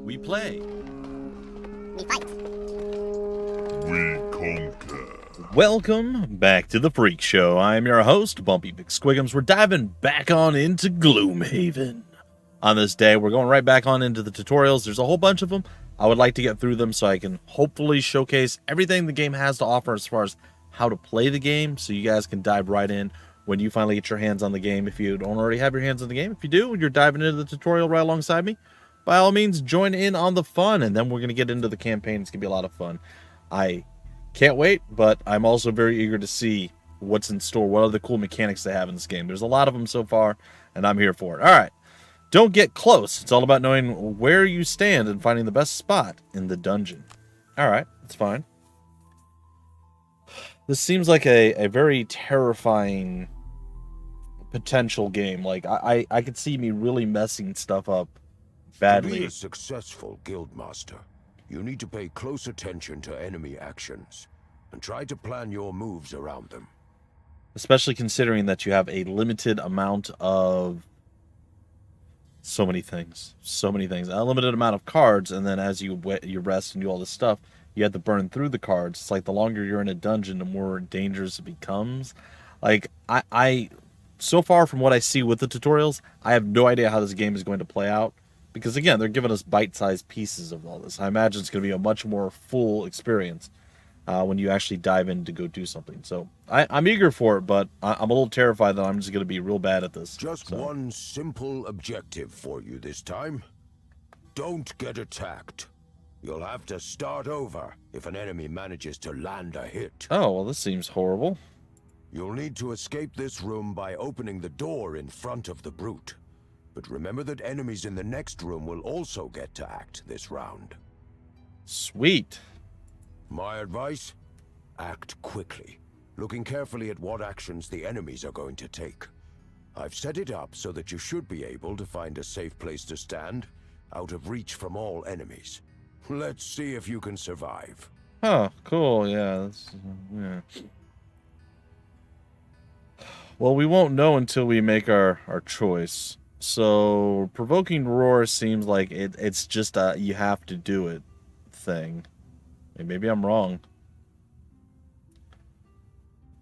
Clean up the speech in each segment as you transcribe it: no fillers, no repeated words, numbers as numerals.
We play. We fight. We conquer. Welcome back to the Freak Show. I am your host, Bumpy McSquigums. We're diving back on into Gloomhaven. On this day, we're going right back on into the tutorials. There's a whole bunch of them. I would like to get through them so I can hopefully showcase everything the game has to offer as far as how to play the game, so you guys can dive right in when you finally get your hands on the game. If you don't already have your hands on the game, if you do, you're diving into the tutorial right alongside me, by all means, join in on the fun, and then we're going to get into the campaign. It's going to be a lot of fun. I can't wait, but I'm also very eager to see what's in store, what other cool mechanics they have in this game. There's a lot of them so far, and I'm here for it. All right. Don't get close. It's all about knowing where you stand and finding the best spot in the dungeon. All right, that's fine. This seems like a very terrifying potential game. Like, I could see me really messing stuff up badly. To be a successful guildmaster, you need to pay close attention to enemy actions and try to plan your moves around them. Especially considering that you have a limited amount of so many things, a limited amount of cards, and then as you rest and do all this stuff, you have to burn through the cards. It's like the longer you're in a dungeon, the more dangerous it becomes. Like, I so far from what I see with the tutorials, I have no idea how this game is going to play out, because again, they're giving us bite-sized pieces of all this. I imagine it's going to be a much more full experience when you actually dive in to go do something. So I'm eager for it, but I'm a little terrified that I'm just going to be real bad at this. Just one simple objective for you this time. Don't get attacked. You'll have to start over if an enemy manages to land a hit. Oh, well, this seems horrible. You'll need to escape this room by opening the door in front of the brute. But remember that enemies in the next room will also get to act this round. Sweet. My advice? Act quickly, looking carefully at what actions the enemies are going to take. I've set it up so that you should be able to find a safe place to stand, out of reach from all enemies. Let's see if you can survive. Oh, cool. Yeah. Yeah. Well, we won't know until we make our choice. So, Provoking Roar seems like it's just a you have to do it thing. Maybe I'm wrong.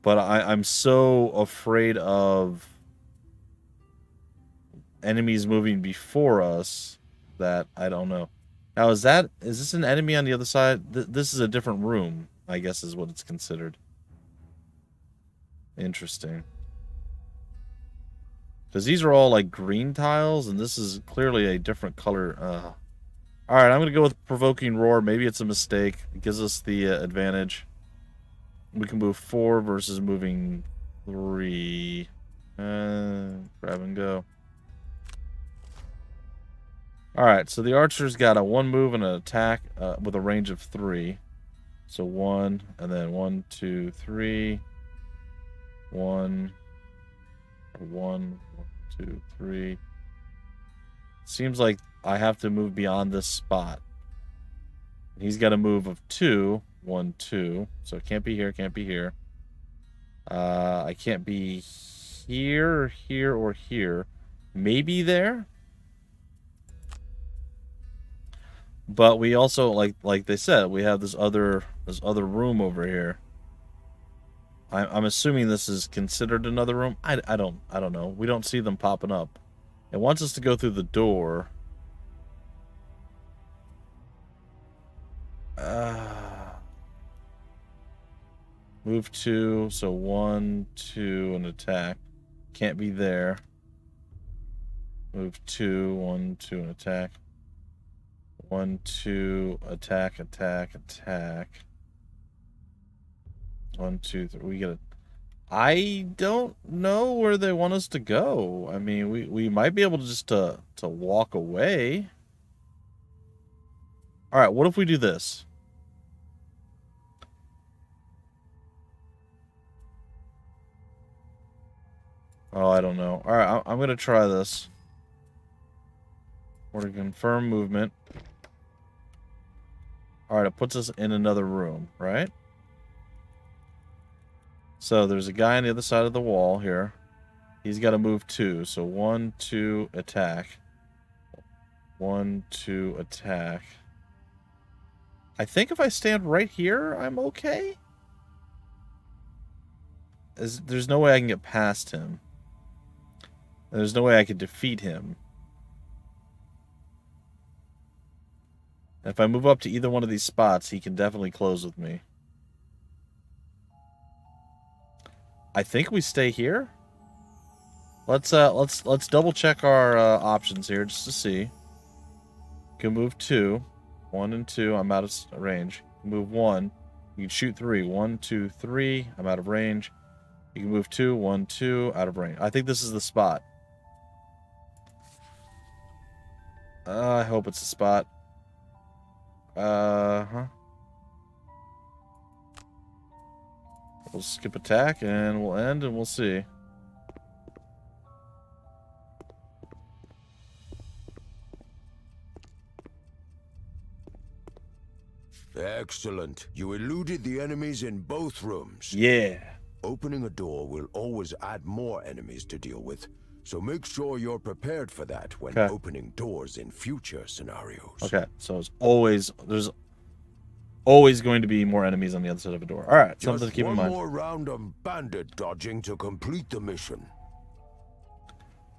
But I'm so afraid of enemies moving before us that I don't know. Now, is this an enemy on the other side? This is a different room, I guess is what it's considered. Interesting. Because these are all like green tiles, and this is clearly a different color. Alright, I'm going to go with Provoking Roar. Maybe it's a mistake. It gives us the advantage. We can move 4 versus moving 3. Grab and go. Alright, so the archer's got a 1 move and an attack with a range of 3. So 1, and then 1, 2, 3. 1, 1, 2, 3. Seems like I have to move beyond this spot. He's got a move of 2. 1, 2. So it can't be here, can't be here. I can't be here, here, or here. Maybe there. But we also, like they said, we have this other room over here. I'm assuming this is considered another room. I don't know. We don't see them popping up. It wants us to go through the door. Move 2, so 1, 2, and attack. Can't be there. Move 2, 1, 2, and attack. 1, 2, attack, attack, attack. 1, 2, 3. We gotta. I don't know where they want us to go. I mean, we might be able to just to walk away. All right, what if we do this? Oh, I don't know. All right, I'm going to try this. We're going to confirm movement. All right, it puts us in another room, right? So there's a guy on the other side of the wall here. He's got to move 2. So 1, 2, attack. 1, 2, attack. I think if I stand right here, I'm okay. There's no way I can get past him. And there's no way I could defeat him. If I move up to either one of these spots, he can definitely close with me. I think we stay here. Let's double check our options here just to see. Can move 2, 1 and 2. I'm out of range. Move 1. You can shoot 3. 1, 2, 3. I'm out of range. You can move 2, 1, 2. Out of range. I think this is the spot. I hope it's the spot. We'll skip attack and we'll end and we'll see. Excellent. You eluded the enemies in both rooms. Yeah. Opening a door will always add more enemies to deal with, so make sure you're prepared for that when opening doors in future scenarios. Okay, so there's always going to be more enemies on the other side of a door. All right, something to keep in mind. One more round of bandit dodging to complete the mission.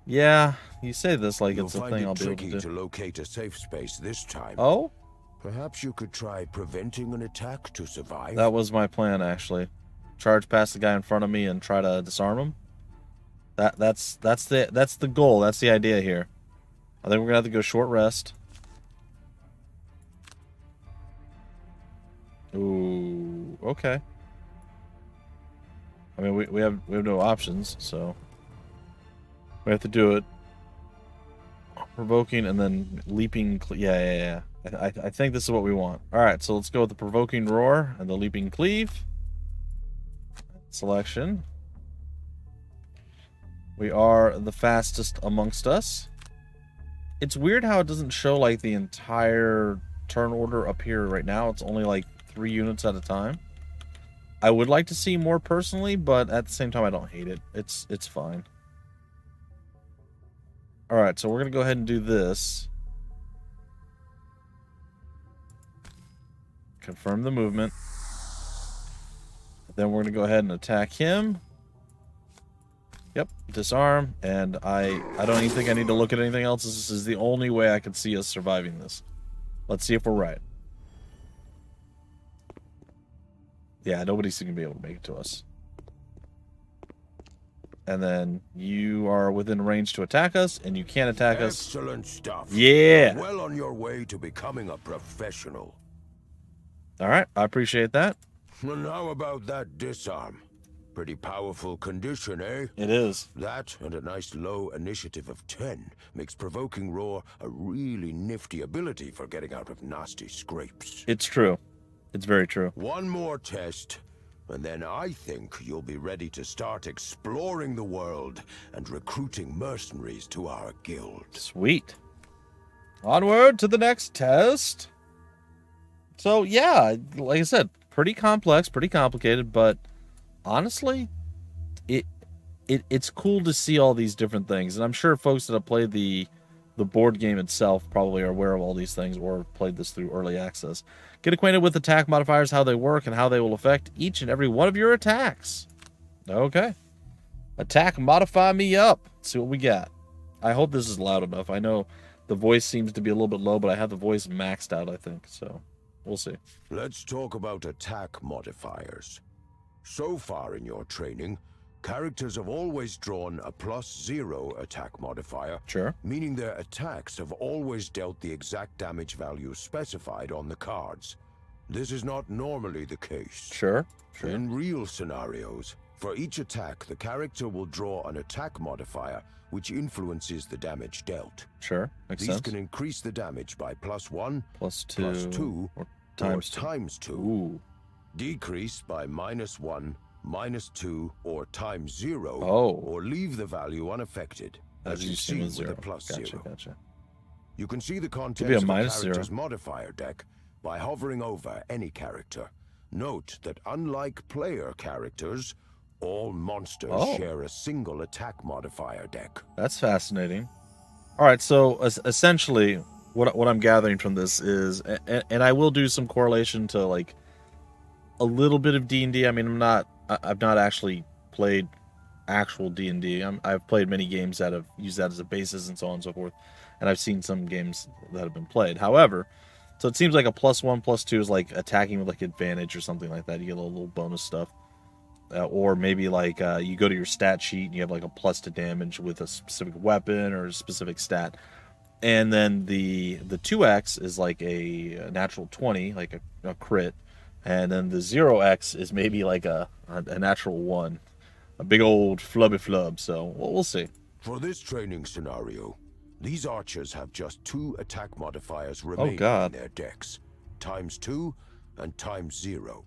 Yeah, you say this like it's a thing I'll be able to do. You'll find it tricky to locate a safe space this time. Oh? Perhaps you could try preventing an attack to survive. That was my plan, actually. Charge past the guy in front of me and try to disarm him. That's the goal. That's the idea here. I think we're gonna have to go short rest. Ooh, okay. I mean, we have no options, so we have to do it. Provoking and then leaping. Yeah. I think this is what we want. All right, so let's go with the provoking roar and the leaping cleave. Selection. We are the fastest amongst us. It's weird how it doesn't show like the entire turn order up here right now. It's only like 3 units at a time. I would like to see more personally, but at the same time I don't hate it. It's fine. All right, so we're going to go ahead and do this. Confirm the movement. Then we're going to go ahead and attack him. Yep, disarm. And I don't even think I need to look at anything else. This is the only way I can see us surviving this. Let's see if we're right. Yeah, nobody's going to be able to make it to us. And then you are within range to attack us, and you can't attack us. Excellent stuff. Yeah. You're well on your way to becoming a professional. All right, I appreciate that. And how about that disarm? Pretty powerful condition, eh? It is. That and a nice low initiative of 10 makes Provoking Roar a really nifty ability for getting out of nasty scrapes. It's true. It's very true. One more test, and then I think you'll be ready to start exploring the world and recruiting mercenaries to our guild. Sweet. Onward to the next test. So, yeah, like I said, pretty complex, pretty complicated, but honestly, it's cool to see all these different things. And I'm sure folks that have played the board game itself probably are aware of all these things or played this through early access. Get acquainted with attack modifiers, how they work, and how they will affect each and every one of your attacks. Okay. Attack modify me up. Let's see what we got. I hope this is loud enough. I know the voice seems to be a little bit low, but I have the voice maxed out, I think. So we'll see. Let's talk about attack modifiers. So far in your training, characters have always drawn a +0 attack modifier, Sure. meaning their attacks have always dealt the exact damage value specified on the cards. This is not normally the case. Sure. In real scenarios, for each attack, the character will draw an attack modifier which influences the damage dealt. Sure. Makes These sense. can increase the damage by +1, +2, +2, or or times 2. ×2. Ooh. Decrease by -1, -2, or ×0, Oh. or leave the value unaffected, as you see with a +0. Gotcha. You can see the be a contents of a -0. character's modifier deck by hovering over any character. Note that unlike player characters, all monsters share a single attack modifier deck. That's fascinating. All right, so essentially, what I'm gathering from this is, and I will do some correlation to like a little bit of D&D. I mean, I've not actually played actual D&D. I've played many games that have used that as a basis and so on and so forth, and I've seen some games that have been played. However, so it seems like a +1, +2 is like attacking with like advantage or something like that. You get a little bonus stuff. Or maybe like you go to your stat sheet and you have like a plus to damage with a specific weapon or a specific stat. And then the 2x is like a natural 20, like a crit. And then the 0x is maybe like a natural 1. A big old flubby flub. So we'll see. For this training scenario, these archers have just 2 attack modifiers remaining in their decks. ×2 and ×0.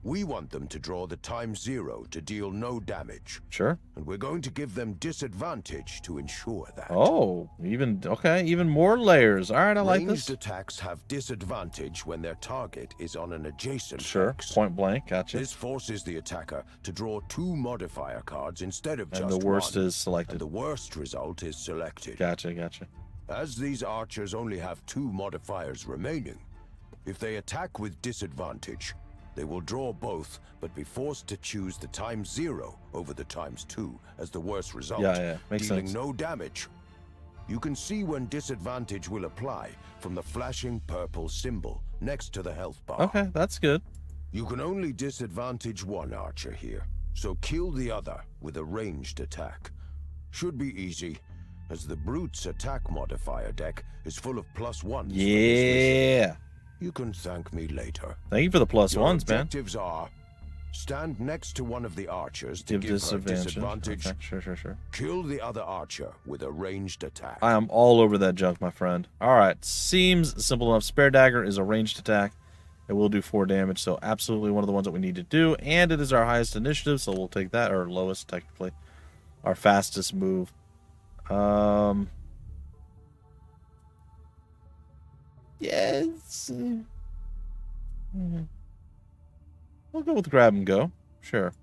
We want them to draw the ×0 to deal no damage. Sure. And we're going to give them disadvantage to ensure that. Oh, even more layers. All right, I like this. Ranged attacks have disadvantage when their target is on an adjacent X. Point blank, gotcha. This forces the attacker to draw 2 modifier cards instead of just one. And the worst is selected. And the worst result is selected. Gotcha. As these archers only have 2 modifiers remaining, if they attack with disadvantage, they will draw both, but be forced to choose the ×0 over the ×2 as the worst result, Makes dealing sense. no damage. You can see when disadvantage will apply from the flashing purple symbol next to the health bar. Okay, that's good. You can only disadvantage one archer here, so kill the other with a ranged attack. Should be easy, as the Brute's attack modifier deck is full of +1s. Yeah. You can thank me later. Thank you for the +1s, man. Objectives are: stand next to one of the archers to give her disadvantage. Okay, sure. Kill the other archer with a ranged attack. I am all over that junk, my friend. All right, seems simple enough. Spare dagger is a ranged attack. It will do 4 damage, so absolutely one of the ones that we need to do. And it is our highest initiative, so we'll take that, or lowest technically. Our fastest move. Yes. We'll go with grab and go. Sure.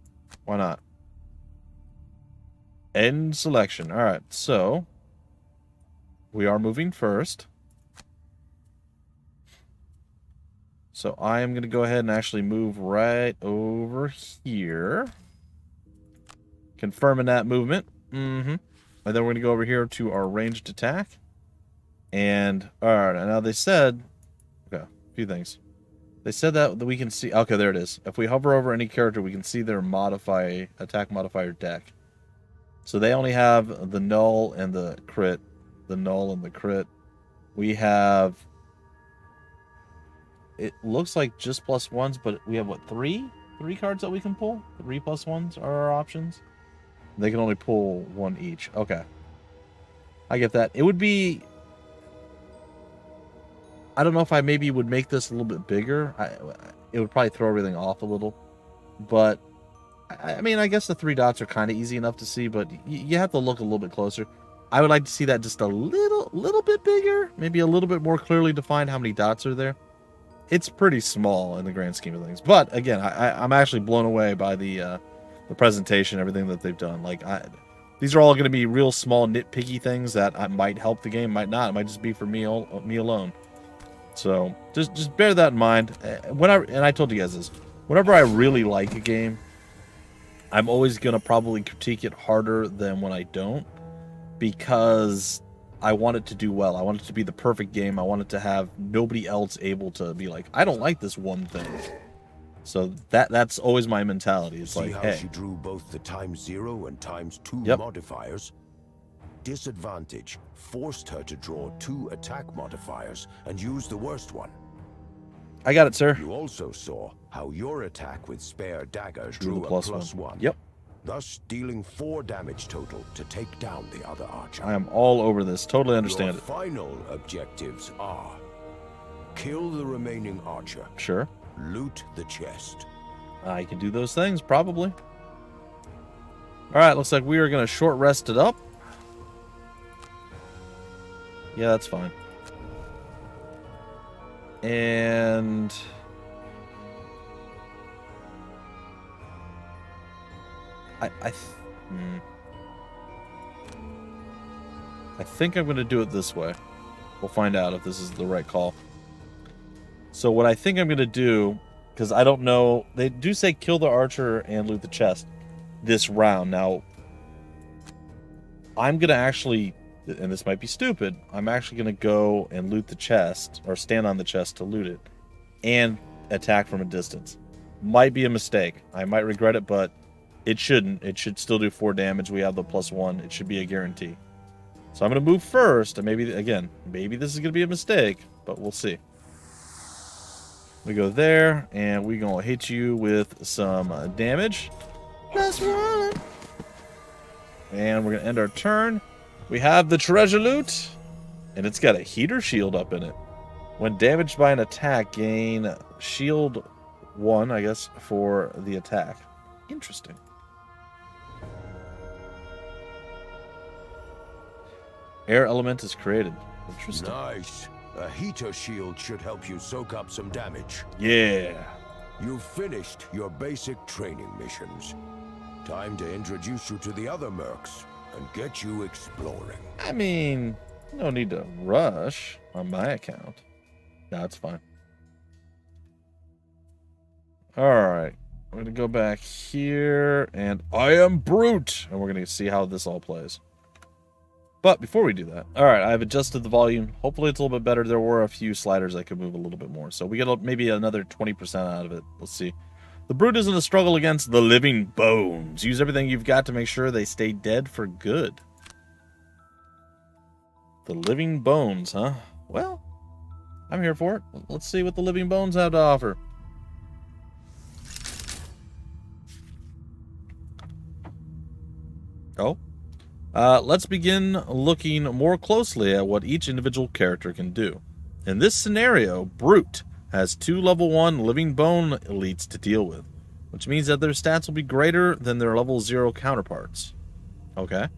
Why not? End selection. All right. So we are moving first. So I am going to go ahead and actually move right over here. Confirming that movement. And then we're going to go over here to our ranged attack. And, alright, now they said, okay, a few things. They said that we can see, okay, there it is. If we hover over any character, we can see their attack modifier deck. So they only have the null and the crit. The null and the crit. We have, it looks like just +1s, but we have, what, 3? 3 cards that we can pull? 3 +1s are our options. They can only pull 1 each. Okay. I get that. It would be, I don't know if I maybe would make this a little bit bigger. It would probably throw everything off a little. But, I mean, I guess the 3 dots are kind of easy enough to see, but you have to look a little bit closer. I would like to see that just a little bit bigger. Maybe a little bit more clearly defined how many dots are there. It's pretty small in the grand scheme of things. But, again, I'm actually blown away by the presentation, everything that they've done. Like, these are all going to be real small, nitpicky things that might help the game, might not. It might just be for me alone. So just bear that in mind. And I told you guys this, whenever I really like a game, I'm always gonna probably critique it harder than when I don't, because I want it to do well. I want it to be the perfect game. I want it to have nobody else able to be like, I don't like this one thing. So that's always my mentality. It's like, how hey, she drew both the ×0 and ×2 modifiers? Disadvantage forced her to draw 2 attack modifiers and use the worst one. I got it, sir. You also saw how your attack with spare daggers drew a +1. Yep. Thus dealing 4 damage total to take down the other archer. I am all over this. Totally understand Your final objectives are: kill the remaining archer. Sure. Loot the chest. I can do those things, probably. All right, looks like we are going to short rest it up. Yeah, that's fine. And I think I'm going to do it this way. We'll find out if this is the right call. So what I think I'm going to do, because I don't know, they do say kill the archer and loot the chest this round. Now, I'm going to actually, and this might be stupid, I'm actually going to go and loot the chest, or stand on the chest to loot it, and attack from a distance. Might be a mistake. I might regret it, but it shouldn't. It should still do 4 damage. We have the +1. It should be a guarantee. So I'm going to move first, and maybe, again, maybe this is going to be a mistake, but we'll see. We go there, and we're going to hit you with some damage. +1. And we're going to end our turn. We have the treasure loot, and it's got a heater shield up in it. When damaged by an attack, gain shield 1, I guess, for the attack. Interesting. Air element is created. Interesting. Nice. A heater shield should help you soak up some damage. Yeah. You've finished your basic training missions. Time to introduce you to the other mercs and get you exploring. I mean, no need to rush on my account. That's fine. Alright. We're going to go back here, and I am Brute! And we're going to see how this all plays. But before we do that, alright, I've adjusted the volume. Hopefully it's a little bit better. There were a few sliders I could move a little bit more. So we get maybe another 20% out of it. Let's see. The Brute is in a struggle against the living bones. Use everything you've got to make sure they stay dead for good. The living bones, huh? Well, I'm here for it. Let's see what the living bones have to offer. Oh. Let's begin looking more closely at what each individual character can do. In this scenario, Brute has 2 level 1 living bone elites to deal with, which means that their stats will be greater than their level 0 counterparts. Okay.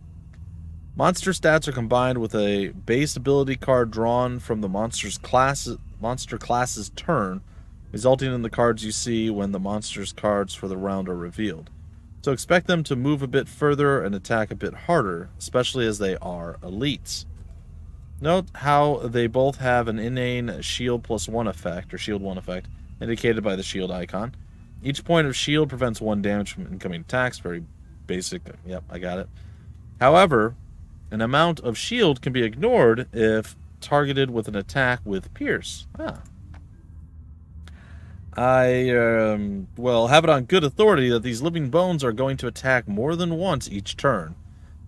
Monster stats are combined with a base ability card drawn from the monster class's turn, resulting in the cards you see when the monster's cards for the round are revealed. So expect them to move a bit further and attack a bit harder, especially as they are elites. Note how they both have an inane shield +1 effect, or shield 1 effect, indicated by the shield icon. Each point of shield prevents 1 damage from incoming attacks. Very basic. Yep, I got it. However, an amount of shield can be ignored if targeted with an attack with Pierce. I have it on good authority that these living bones are going to attack more than once each turn.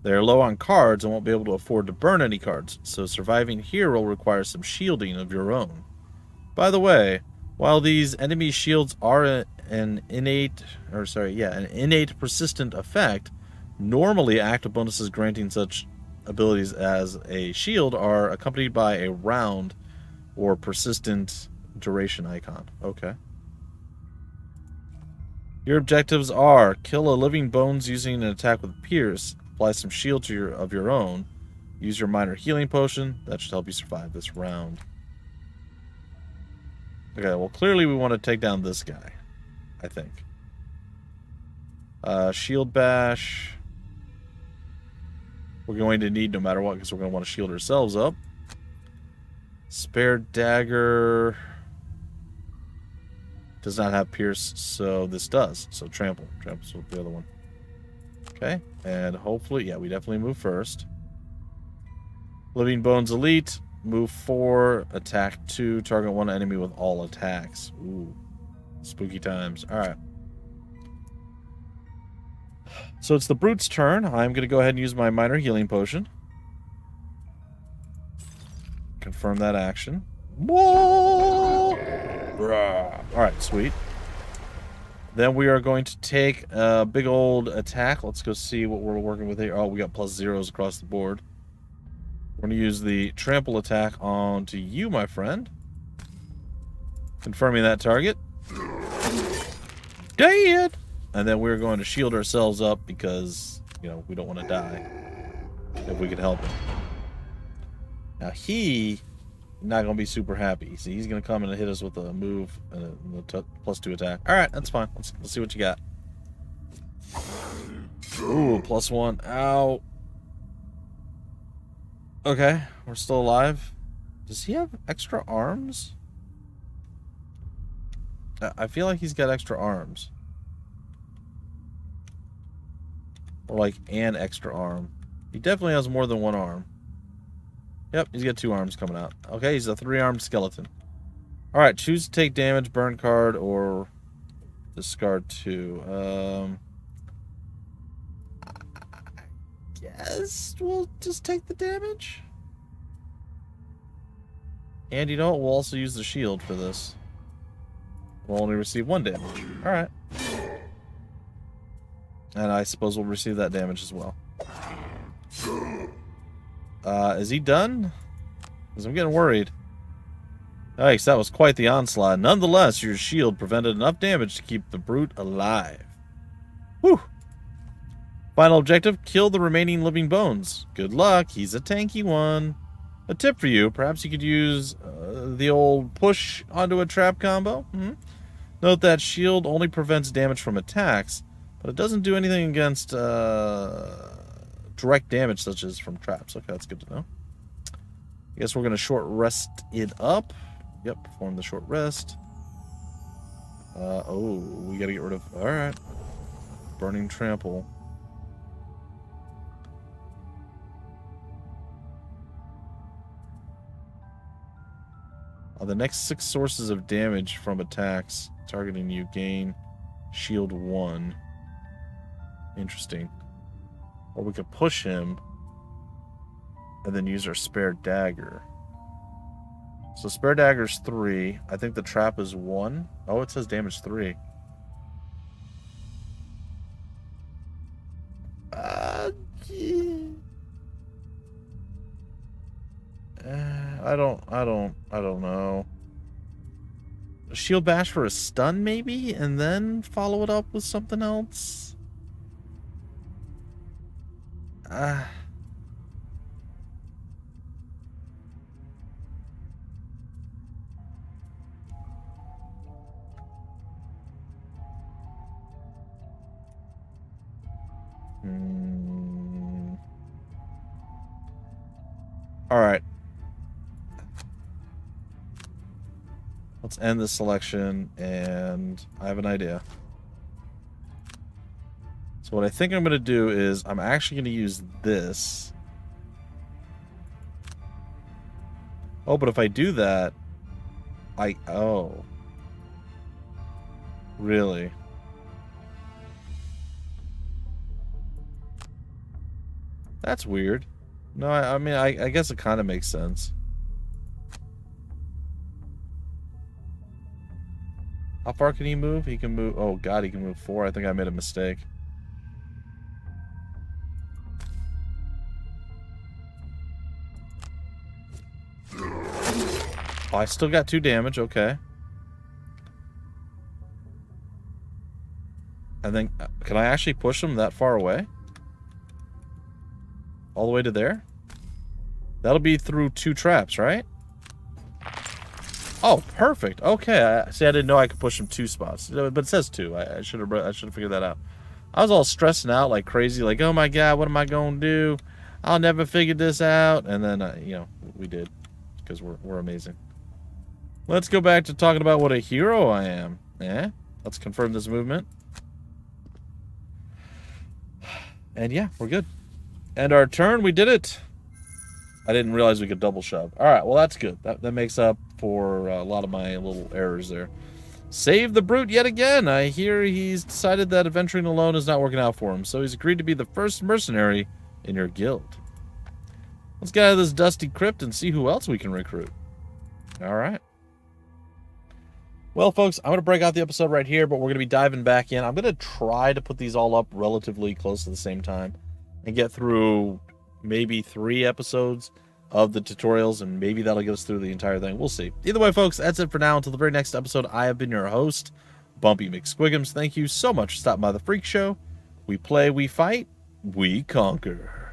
They are low on cards and won't be able to afford to burn any cards, so surviving here will require some shielding of your own. By the way, while these enemy shields are an innate persistent effect, normally active bonuses granting such abilities as a shield are accompanied by a round or persistent duration icon. Okay. Your objectives are kill a living bones using an attack with Pierce, apply some shield of your own, use your minor healing potion. That should help you survive this round. Okay, well clearly we want to take down this guy, I think. Shield bash. We're going to need no matter what, because we're going to want to shield ourselves up. Spare dagger does not have Pierce, so this does. So trample. Trample's with the other one. Okay, and hopefully, yeah, we definitely move first. Living Bones Elite, move 4, attack 2, target 1 enemy with all attacks. Ooh, spooky times. All right. So it's the Brute's turn. I'm going to go ahead and use my minor healing potion. Confirm that action. Whoa! Alright, sweet. Then we are going to take a big old attack. Let's go see what we're working with here. Oh, we got +0s across the board. We're going to use the trample attack onto you, my friend. Confirming that target. Dead! And then we're going to shield ourselves up because, you know, we don't want to die. If we can help it. Now he not going to be super happy. See, he's going to come and hit us with a move and a +2 attack. All right, that's fine. Let's see what you got. Ooh, +1. Ow. Okay, we're still alive. Does he have extra arms? I feel like he's got extra arms. Or like an extra arm. He definitely has more than one arm. Yep, he's got 2 arms coming out. Okay, he's a 3-armed skeleton. Alright, choose to take damage, burn card, or discard 2. I guess we'll just take the damage. And you know what? We'll also use the shield for this. We'll only receive 1 damage. Alright. And I suppose we'll receive that damage as well. Is he done? Because I'm getting worried. Nice, that was quite the onslaught. Nonetheless, your shield prevented enough damage to keep the brute alive. Whew. Final objective, kill the remaining living bones. Good luck, he's a tanky one. A tip for you, perhaps you could use the old push onto a trap combo. Note that shield only prevents damage from attacks, but it doesn't do anything against direct damage such as from traps. Okay, that's good to know. I guess we're going to short rest it up. Yep, perform the short rest. Oh, we got to get rid of... Alright. Burning Trample. The next 6 sources of damage from attacks targeting you gain shield 1. Interesting. Or we could push him and then use our spare dagger. So spare dagger's 3. I think the trap is 1. Oh, it says damage 3. I don't know. Shield bash for a stun maybe, and then follow it up with something else. All right. Let's end this selection, and I have an idea. So what I think I'm going to do is I'm actually going to use this. Oh, but if I do that, oh. Really? That's weird. No, I mean, I guess it kind of makes sense. How far can he move? He can move... Oh, God, he can move 4. I think I made a mistake. Oh, I still got 2 damage. Okay. And then, can I actually push him that far away? All the way to there? That'll be through 2 traps, right? Oh, perfect. Okay. See, I didn't know I could push him 2 spots, but it says 2. I should have figured that out. I was all stressing out like crazy, like, oh my God, what am I gonna do? I'll never figure this out. And then, you know, we did, because we're amazing. Let's go back to talking about what a hero I am. Yeah. Let's confirm this movement. And yeah, we're good. And our turn, we did it. I didn't realize we could double shove. All right, well, that's good. That makes up for a lot of my little errors there. Save the brute yet again. I hear he's decided that adventuring alone is not working out for him, so he's agreed to be the first mercenary in your guild. Let's get out of this dusty crypt and see who else we can recruit. All right. Well, folks, I'm going to break out the episode right here, but we're going to be diving back in. I'm going to try to put these all up relatively close to the same time and get through maybe 3 episodes of the tutorials, and maybe that'll get us through the entire thing. We'll see. Either way, folks, that's it for now. Until the very next episode, I have been your host, Bumpy McSquigums. Thank you so much for stopping by the Freak Show. We play, we fight, we conquer.